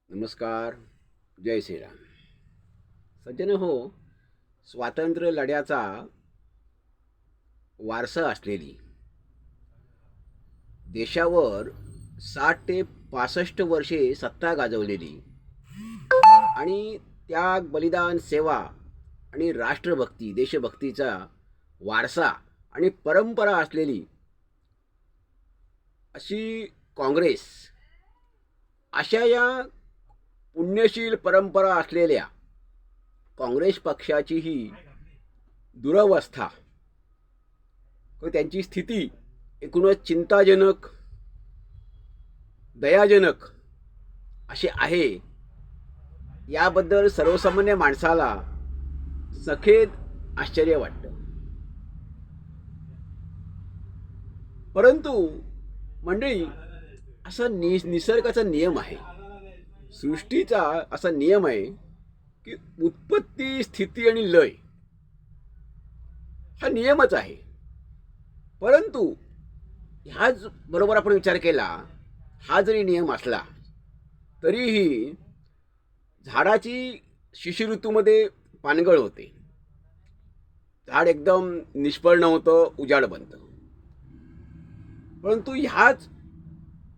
नमस्कार. जय श्रीराम. सज्जन हो, स्वातंत्र्य लढ्याचा वारसा असलेली, देशावर 60 ते 65 वर्षे सत्ता गाजवलेली आणि त्याग, बलिदान, सेवा आणि राष्ट्रभक्ती, देशभक्तीचा वारसा आणि परंपरा असलेली अशी काँग्रेस, अशा या पुण्यशील परंपरा असलेल्या काँग्रेस पक्षाची ही दुरवस्था व त्यांची स्थिती एकूणच चिंताजनक, दयाजनक अशी आहे. याबद्दल सर्वसामान्य माणसाला सखेद आश्चर्य वाटतं. परंतु मंडळी, असा निसर्गाचा नियम आहे, सृष्टीचा असा नियम आहे की उत्पत्ती, स्थिती आणि लय हा नियमच आहे. परंतु ह्याच बरोबर आपण विचार केला, हा जरी नियम असला तरीही झाडाची शिशिर ऋतूमध्ये पानगळ होते, झाड एकदम निष्फळ होतं, उजाड बनतं.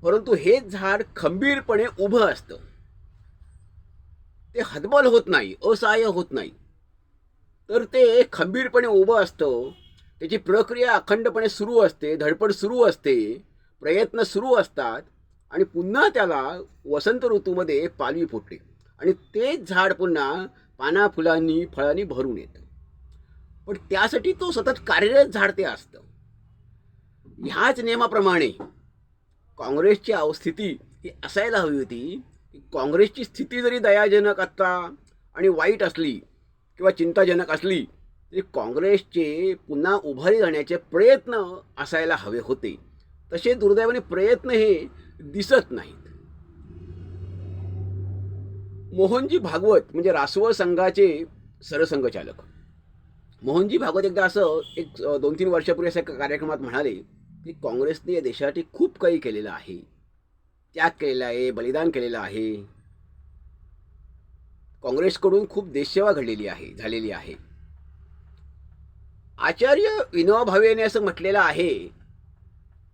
परंतु हेच झाड खंबीरपणे उभं असतं, ते हतबल होत नाही, असहाय्य होत नाही. तर ते खंबीरपणे उभं असतं, त्याची प्रक्रिया अखंडपणे सुरू असते, धडपड सुरू असते, प्रयत्न सुरू असतात आणि पुन्हा त्याला वसंत ऋतूमध्ये पालवी फुटते आणि तेच झाड पुन्हा पाना, फुलांनी, फळांनी भरून येतं. पण त्यासाठी तो सतत कार्यरत झाड ते असतं. ह्याच नियमाप्रमाणे काँग्रेसची स्थिती ही असायला हवी होती की काँग्रेसची स्थिती जरी दयाजनक आत्ता आणि वाईट असली किंवा चिंताजनक असली तरी काँग्रेसचे पुन्हा उभारी जाण्याचे प्रयत्न असायला हवे होते. तसे दुर्दैवाने प्रयत्न हे दिसत नाहीत. मोहनजी भागवत म्हणजे रासव संघाचे सरसंघचालक मोहनजी भागवत एकदा असं 2-3 वर्षापूर्वी अशा कार्यक्रमात म्हणाले की काँग्रेसने या देशासाठी खूप काही केलेलं आहे, त्याग केलेला आहे, बलिदान केलेलं आहे, काँग्रेसकडून खूप देशसेवा झालेली आहे. आचार्य विनोबा भावेने असं म्हटलेलं आहे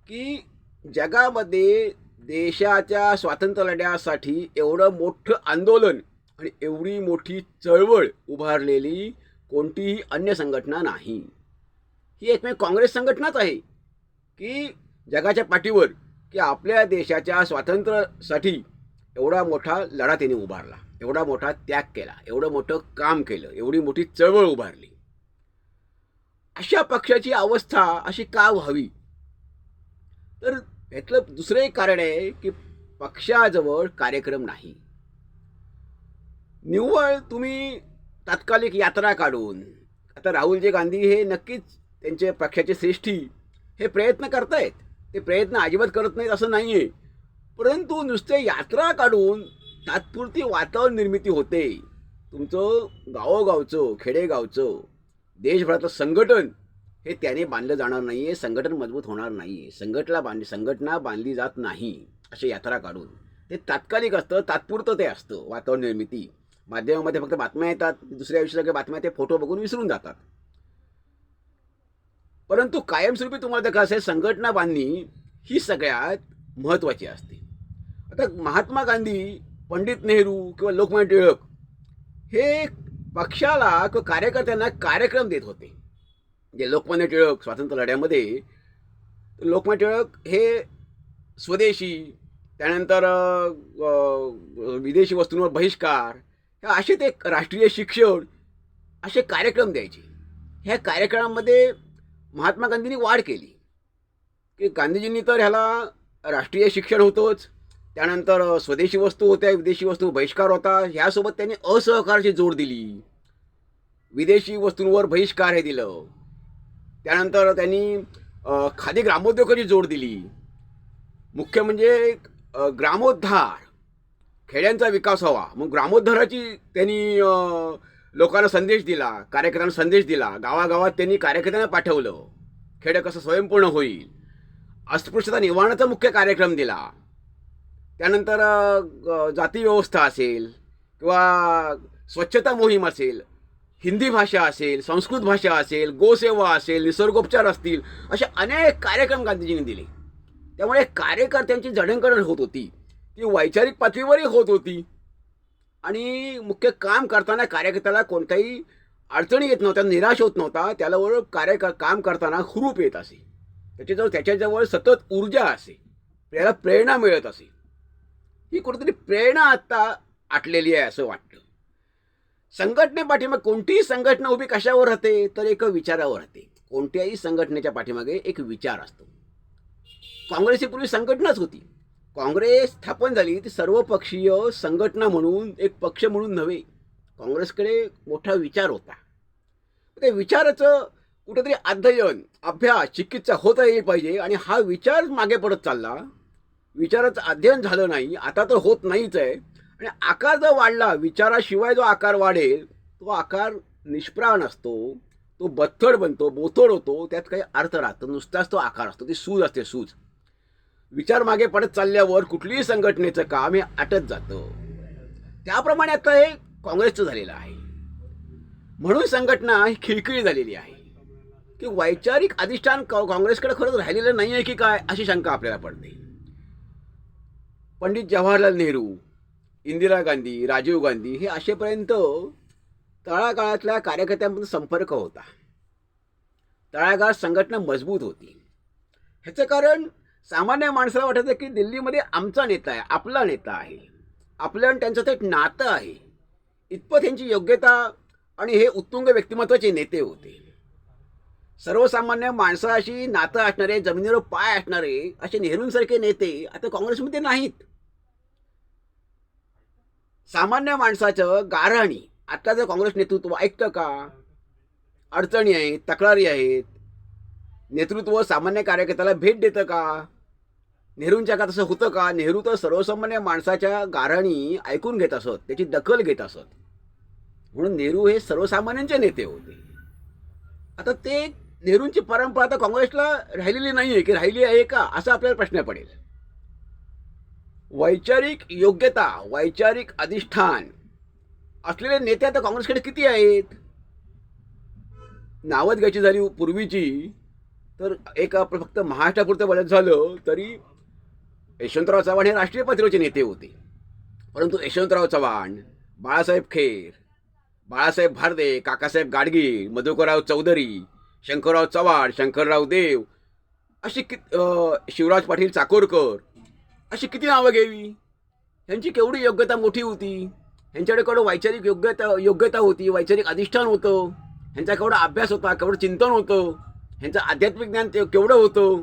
की जगामध्ये देशाच्या स्वातंत्र्य लढ्यासाठी एवढं मोठं आंदोलन आणि एवढी मोठी चळवळ उभारलेली कोणतीही अन्य संघटना नाही. ही एकमेव काँग्रेस संघटनाच आहे की जगाच्या पाठीवर की आपल्या देशाच्या स्वातंत्र्यासाठी एवढा मोठा लढा त्याने उभारला, एवढा मोठा त्याग केला, एवढं मोठं काम केलं, एवढी मोठी चळवळ उभारली. अशा पक्षाची अवस्था अशी का व्हावी? तर यातलं दुसरं एक कारण आहे की पक्षाजवळ कार्यक्रम नाही. निव्वळ तुम्ही तात्कालिक यात्रा काढून, आता राहुलजी गांधी हे नक्कीच त्यांचे पक्षाचे श्रेष्ठी हे प्रयत्न करतायत, ते प्रयत्न अजिबात करत नाहीत असं नाही आहे. परंतु नुसते यात्रा काढून तात्पुरती वातावरण निर्मिती होते. तुमचं गावोगावचं, खेडेगावचं, देशभराचं संघटन हे त्याने बांधलं जाणार नाही आहे, संघटन मजबूत होणार नाही आहे, संघटना बांधली जात नाही अशा यात्रा काढून. ते तात्कालिक असतं, तात्पुरतं ते असतं वातावरण निर्मिती. माध्यमामध्ये फक्त बातम्या येतात, दुसऱ्या दिवशी सगळ्या बातम्या ते फोटो बघून विसरून जातात. परंतु कायमस्वरूपी तुम्हाला जर असेल, संघटना बांधणी ही सगळ्यात महत्त्वाची असते. आता महात्मा गांधी, पंडित नेहरू किंवा लोकमान्य टिळक हे पक्षाला किंवा कार्यकर्त्यांना कार्यक्रम देत होते. म्हणजे लोकमान्य टिळक स्वातंत्र्य लढ्यामध्ये, लोकमान्य टिळक हे स्वदेशी, त्यानंतर विदेशी वस्तूंवर बहिष्कार, असे ते राष्ट्रीय शिक्षण असे कार्यक्रम द्यायचे. ह्या कार्यक्रमामध्ये महात्मा गांधींनी वाढ केली की गांधीजींनी तर ह्याला राष्ट्रीय शिक्षण होतंच, त्यानंतर स्वदेशी वस्तू होत्या, विदेशी वस्तू बहिष्कार होता, ह्यासोबत त्यांनी असहकारची जोड दिली, विदेशी वस्तूंवर बहिष्कार हे दिलं. त्यानंतर त्यांनी खादी ग्रामोद्योगाची जोड दिली. मुख्य म्हणजे ग्रामोद्धार, खेड्यांचा विकास व्हावा, मग ग्रामोद्धाराची त्यांनी लोकांना संदेश दिला, कार्यकर्त्यांना संदेश दिला. गावागावात त्यांनी कार्यकर्त्यांना पाठवलं, खेडं कसं स्वयंपूर्ण होईल. अस्पृश्यता निवारणाचा मुख्य कार्यक्रम दिला. त्यानंतर जाती व्यवस्था असेल किंवा स्वच्छता मोहीम असेल, हिंदी भाषा असेल, संस्कृत भाषा असेल, गोसेवा असेल, निसर्गोपचार असतील, असे अनेक कार्यक्रम गांधीजींनी दिले. त्यामुळे कार्यकर्त्यांची जडणघडण होत होती, ती वैचारिक पातळीवरही होत होती आणि मुख्य काम करताना कार्यकर्त्याला कोणत्याही अडचणी येत नव्हत्या, निराश होत नव्हता. त्याला काम करताना हुरूप येत असे, त्याच्याजवळ सतत ऊर्जा असे, त्याला प्रेरणा मिळत असे. ही कुठेतरी प्रेरणा आत्ता आटलेली आहे असं वाटतं. संघटनेपाठीमागे कोणतीही संघटना उभी कशावर राहते तर एक विचारावर राहते. कोणत्याही संघटनेच्या पाठीमागे एक विचार असतो. काँग्रेस ही पूर्वी संघटनाच होती. काँग्रेस स्थापन झाली ती सर्वपक्षीय संघटना म्हणून, एक पक्ष म्हणून नव्हे. काँग्रेसकडे मोठा विचार होता. त्या विचाराचं कुठेतरी अध्ययन, अभ्यास, चिकित्सा होता येईल पाहिजे आणि हा विचार मागे पडत चालला. विचाराचं अध्ययन झालं नाही, आता तर होत नाहीच आहे. आणि आकार जर वाढला, विचाराशिवाय जो आकार वाढेल तो आकार निष्प्राण असतो, तो बथड बनतो, बोथड होतो, त्यात काही अर्थ राहतो, नुसताच तो आकार असतो, ती सूज असते, सूज. विचार मागे पडत चालल्यावर कुठलीही संघटनेचं काम हे आटत जातं. त्याप्रमाणे आता हे काँग्रेसचं झालेलं आहे. म्हणून संघटना ही खिळखिळी झालेली आहे की वैचारिक अधिष्ठान काँग्रेसकडे खरंच राहिलेलं नाही आहे की काय, अशी शंका आपल्याला पडते. पंडित जवाहरलाल नेहरू, इंदिरा गांधी, राजीव गांधी हे असेपर्यंत तळागाळातल्या कार्यकर्त्यांमध्ये संपर्क होता. तळागाळात संघटना मजबूत होती. ह्याचं कारण सामान्य माणसाला वाटायचं की दिल्लीमध्ये आमचा नेता आहे, आपला नेता आहे, आपलं आणि त्यांचं ते एक नातं आहे. इतपत यांची योग्यता आणि हे उत्तुंग व्यक्तिमत्वाचे नेते होते. सर्वसामान्य माणसाशी नातं असणारे, जमिनीवर पाय असणारे असे नेहरूंसारखे नेते आता काँग्रेसमध्ये नाहीत. सामान्य माणसाचं गाऱ्हाणी आता जर काँग्रेस नेतृत्व ऐकतं का? अडचणी आहेत, तक्रारी आहेत. नेतृत्व सामान्य कार्यकर्त्याला भेट देतं का? नेहरूंच्या का तसं होतं का? नेहरू तर सर्वसामान्य माणसाच्या गाऱ्हाणी ऐकून घेत असत, त्याची दखल घेत असत. म्हणून नेहरू हे सर्वसामान्यांचे नेते होते. आता ते नेहरूंची परंपरा आता काँग्रेसला राहिलेली नाही आहे की राहिली आहे का, असा आपल्याला प्रश्न पडेल. वैचारिक योग्यता, वैचारिक अधिष्ठान असलेले नेते आता काँग्रेसकडे किती आहेत? नावच घ्यायची झाली पूर्वीची तर एक फक्त महाराष्ट्रापुरतं बोलायचं झालं तरी यशवंतराव चव्हाण हे राष्ट्रीय पातळीवरचे नेते होते. परंतु यशवंतराव चव्हाण, बाळासाहेब खेर, बाळासाहेब भारदे, काकासाहेब गाडगीळ, मधुकरराव चौधरी, शंकरराव चव्हाण, शंकरराव देव अशी शिवराज पाटील चाकोरकर अशी किती नावं घ्यावी? ह्यांची केवढी योग्यता मोठी होती. ह्यांच्याकडे वैचारिक योग्यता होती, वैचारिक अधिष्ठान होतं, ह्यांचा केवढा अभ्यास होता, केवढं चिंतन होतं, ह्यांचं आध्यात्मिक ज्ञान केवढं होतं.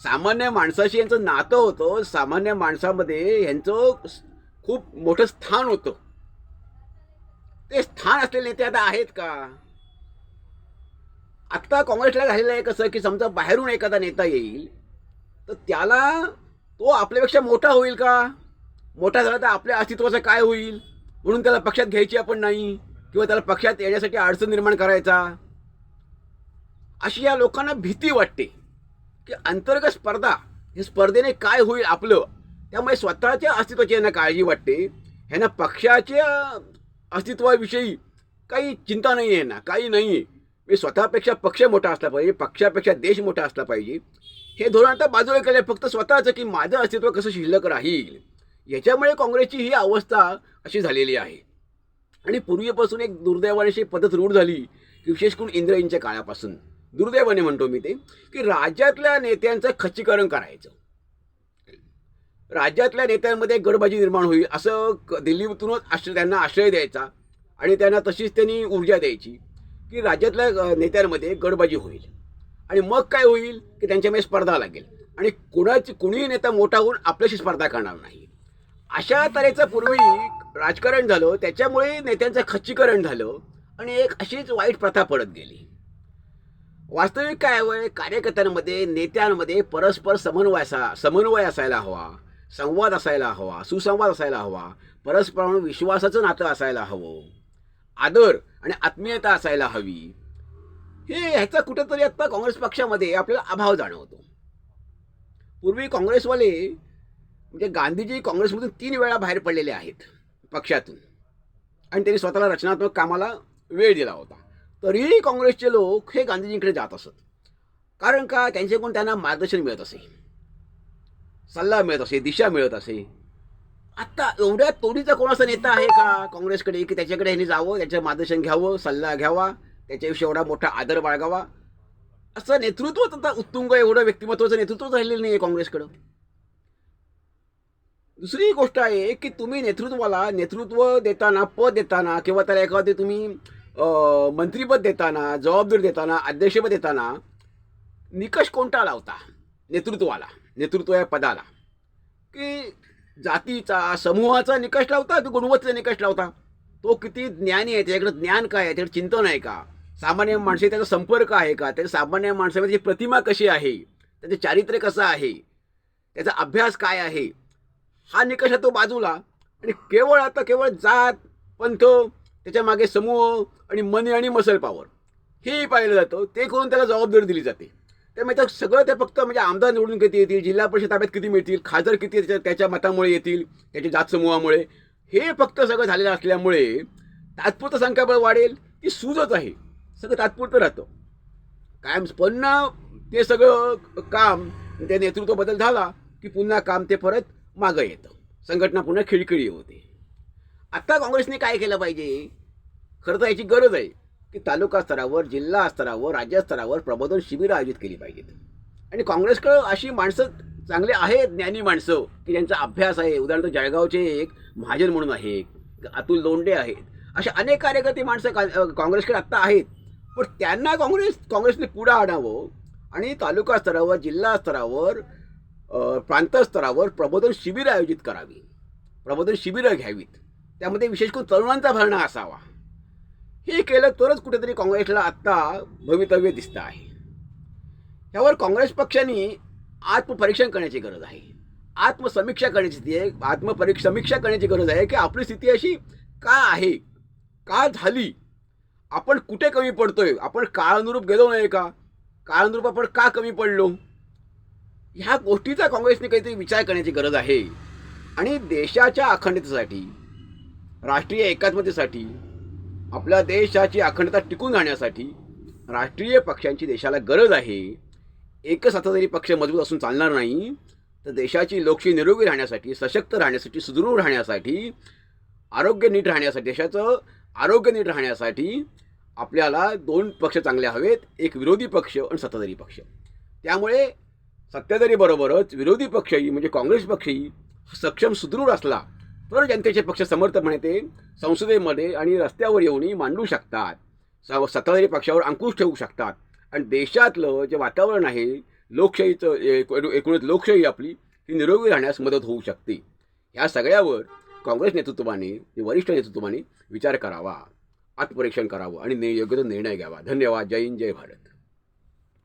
सामान्य माणसाशी यांचं नातं होतं, सामान्य माणसामध्ये ह्यांचं खूप मोठं स्थान होतं. ते स्थान असलेले नेते आता आहेत का? आत्ता काँग्रेसला झालेलं आहे कसं की समजा बाहेरून एखादा नेता येईल तर त्याला तो आपल्यापेक्षा मोठा होईल का? मोठा झाला तर आपल्या अस्तित्वाचं काय होईल, म्हणून त्याला पक्षात घ्यायची आपण नाही किंवा त्याला पक्षात येण्यासाठी अडचण निर्माण करायचा, अशी या लोकांना भीती वाटते की अंतर्गत स्पर्धा, हे स्पर्धेने काय होईल आपलं. त्यामुळे स्वतःच्या अस्तित्वाची यांना काळजी वाटते. ह्यांना पक्षाच्या अस्तित्वाविषयी काही चिंता नाही आहे ना, काही नाही आहे. मी स्वतःपेक्षा पक्ष मोठा असला पाहिजे, पक्षापेक्षा देश मोठा असला पाहिजे, हे धोरण आता बाजूला केलं. फक्त स्वतःचं की माझं अस्तित्व कसं शिल्लक राहील. याच्यामुळे काँग्रेसची ही अवस्था अशी झालेली आहे. आणि पूर्वीपासून एक दुर्दैवाने अशी पद्धत रूढ झाली की विशेष करून इंदिराजींच्या काळापासून, दुर्दैवाने म्हणतो मी ते, की राज्यातल्या नेत्यांचं खच्चीकरण करायचं. राज्यातल्या नेत्यांमध्ये गडबाजी निर्माण होईल असं दिल्लीतूनच त्यांना आश्रय द्यायचा आणि त्यांना तशीच त्यांनी ऊर्जा द्यायची की राज्यातल्या नेत्यांमध्ये गडबाजी होईल आणि मग काय होईल की त्यांच्यामध्ये स्पर्धा लागेल आणि कुणीही नेता मोठा होऊन आपल्याशी स्पर्धा करणार नाही. अशा तऱ्हेचं पूर्वी राजकारण झालं. त्याच्यामुळे नेत्यांचं खच्चीकरण झालं आणि एक अशीच वाईट प्रथा पडत गेली. वास्तविक काय हवंय? कार्यकर्त्यांमध्ये, नेत्यांमध्ये परस्पर समन्वय असायला हवा, संवाद असायला हवा, सुसंवाद असायला हवा, परस्पर विश्वासाचं नातं असायला हवं, आदर आणि आत्मीयता असायला हवी. ह्याचा कुठेतरी आता काँग्रेस पक्षामध्ये आपल्याला अभाव जाणवतो. पूर्वी काँग्रेसवाले म्हणजे गांधीजी काँग्रेसमधून 3 वेळा बाहेर पडलेले आहेत पक्षातून, आणि त्यांनी स्वतःला रचनात्मक कामाला वेळ दिला होता. तरीही काँग्रेसचे लोक हे गांधीजींकडे जात असत. कारण का? त्यांच्याकडून त्यांना मार्गदर्शन मिळत असे, सल्ला मिळत असे, दिशा मिळत असे. आत्ता एवढ्या तोडीचा कोणाचा नेता आहे का काँग्रेसकडे की त्याच्याकडे ह्यांनी जावं, त्याचं मार्गदर्शन घ्यावं, सल्ला घ्यावा, त्याच्याविषयी एवढा मोठा आदर बाळगावा? असं नेतृत्व आता उत्तुंग एवढं व्यक्तिमत्वाचं नेतृत्वच राहिलेलं नाही आहे काँग्रेसकडं. दुसरी गोष्ट आहे की तुम्ही नेतृत्वाला नेतृत्व देताना, पद देताना किंवा त्याला एखादे तुम्ही मंत्रीपद देताना, जबाबदारी देताना, अध्यक्षपद देताना निकष कोणता लावता नेतृत्वाला, नेतृत्व या पदाला? की जातीचा, समूहाचा निकष लावता की गुणवत्तेचा निकष लावता? तो किती ज्ञानी आहे, त्याच्याकडे ज्ञान काय आहे, त्याच्याकडे चिंतन आहे का, सामान्य माणसे त्याचा संपर्क आहे का, त्याच्या सामान्य माणसामध्ये प्रतिमा कशी आहे, त्याचे चारित्र्य कसं आहे, त्याचा अभ्यास काय आहे, हा निकष तो बाजूला. आणि केवळ आता केवळ जात, पंथ, त्याच्या मागे समूह आणि मनी आणि मसल पॉवर हे पाहिलं जातं. ते करून त्याला जबाबदारी दिली जाते. त्यामुळे तर सगळं ते फक्त म्हणजे आमदार निवडून किती येतील, जिल्हा परिषद ताब्यात किती मिळतील, खासदार किती त्याच्या मतामुळे येतील, त्याच्या जात समूहामुळे, हे फक्त सगळं झालेलं असल्यामुळे तात्पुरतं संख्याबळ वाढेल ती सूजच आहे. सगळं तात्पुरतं राहतं कायम. पुन्हा ते सगळं काम, त्या नेतृत्व बदल झाला की पुन्हा काम ते परत मागं येतं, संघटना पुन्हा खिळखिळी होते. आता काँग्रेसने काय केलं पाहिजे? खरं तर याची गरज आहे की तालुका स्तरावर, जिल्हा स्तरावर, राज्य स्तरावर प्रबोधन शिबिरं आयोजित केली पाहिजेत. आणि काँग्रेसकडं अशी माणसं चांगले आहेत, ज्ञानी माणसं की ज्यांचा अभ्यास आहे. उदाहरणार्थ जळगावचे एक महाजन म्हणून आहे, अतुल लोंढे आहेत, अशा अनेक कार्यकर्ते माणसं काँग्रेसकडे आत्ता आहेत. पण त्यांना काँग्रेसने पुढं आणावं आणि तालुका स्तरावर, जिल्हा स्तरावर, प्रांत स्तरावर प्रबोधन शिबिरं आयोजित करावी, प्रबोधन शिबिरं घ्यावीत. त्यामध्ये विशेष करून तरुणांचा भरणा असावा. हे केलं तरच कुठेतरी काँग्रेसला आत्ता भवितव्य दिसतं आहे. यावर काँग्रेस पक्षाने आत्मपरीक्षण करण्याची गरज आहे, आत्मसमीक्षा करण्याची समीक्षा करण्याची गरज आहे की आपली स्थिती अशी का आहे, का झाली, आपण कुठे कमी पडतोय, आपण काळानुरूप गेलो नाही का, काळानुरूप आपण का कमी पडलो, ह्या गोष्टीचा काँग्रेसने काहीतरी विचार करण्याची गरज आहे. आणि देशाच्या अखंडतेसाठी, राष्ट्रीय एकात्मतेसाठी, आपल्या देशाची अखंडता टिकून राहण्यासाठी राष्ट्रीय पक्षांची देशाला गरज आहे. एकच सत्ताधारी पक्ष मजबूत असून चालणार नाही. तर देशाची लोकशाही निरोगी राहण्यासाठी, सशक्त राहण्यासाठी, सुदृढ राहण्यासाठी, आरोग्य नीट राहण्यासाठी, देशाचं आरोग्य नीट राहण्यासाठी आपल्याला 2 पक्ष चांगले हवेत, एक विरोधी पक्ष आणि सत्ताधारी पक्ष. त्यामुळे सत्ताधारी बरोबरच विरोधी पक्षही म्हणजे काँग्रेस पक्षही सक्षम, सुदृढ असला तर जनतेचे पक्ष समर्थपणे ते संसदेमध्ये आणि रस्त्यावर येऊन मांडू शकतात, सत्ताधारी पक्षावर अंकुश ठेवू शकतात. आणि देशातलं जे वातावरण आहे लोकशाहीचं, एकूणच लोकशाही आपली ही निरोगी राहण्यास मदत होऊ शकते. ह्या सगळ्यावर काँग्रेस नेतृत्वाने, वरिष्ठ नेतृत्वाने विचार करावा, आत्मपरीक्षण करावं आणि योग्य तो निर्णय घ्यावा. धन्यवाद. जय हिंद, जय भारत.